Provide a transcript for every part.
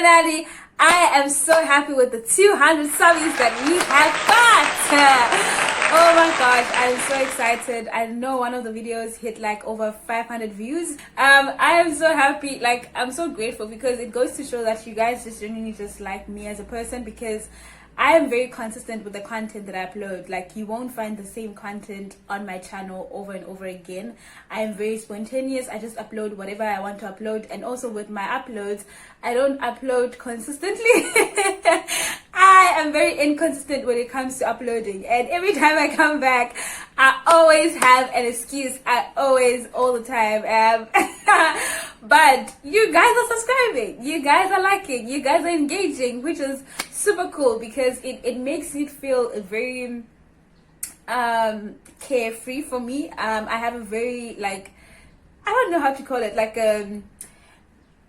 finally, I am so happy with the 200 subbies that we have got. Oh my gosh, I'm so excited. I know one of the videos hit like over 500 views. I am so happy, like I'm so grateful, because it goes to show that you guys just genuinely just like me as a person, because I am very consistent with the content that I upload. Like, you won't find the same content on my channel over and over again. I am very spontaneous. I just upload whatever I want to upload. And also with my uploads, I don't upload consistently. I am very inconsistent when it comes to uploading. And every time I come back, I always have an excuse. All the time. But you guys are subscribing. You guys are liking. You guys are engaging, which is super cool, because it makes it feel very carefree for me. I have a very, like, I don't know how to call it, like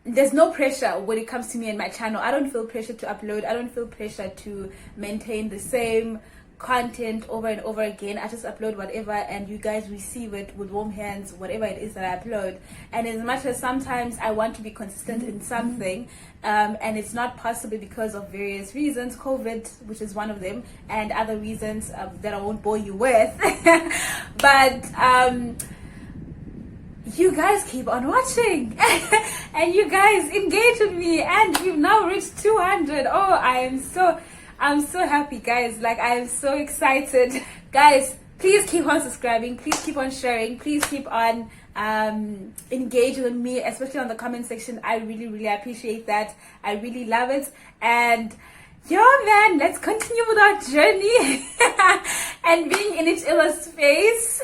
there's no pressure when it comes to me and my channel. I don't feel pressure to upload. I don't feel pressure to maintain the same content over and over again. I just upload whatever and you guys receive it with warm hands, whatever it is that I upload. And as much as sometimes I want to be consistent in something, and it's not possible because of various reasons, COVID, which is one of them, and other reasons that I won't bore you with, but you guys keep on watching and you guys engage with me, and we've now reached 200. Oh, I'm so happy, guys. Like, I am so excited. Guys, please keep on subscribing, please keep on sharing, please keep on engaging with me, especially on the comment section. I really appreciate that. I really love it. And man, let's continue with our journey and being in each other's face.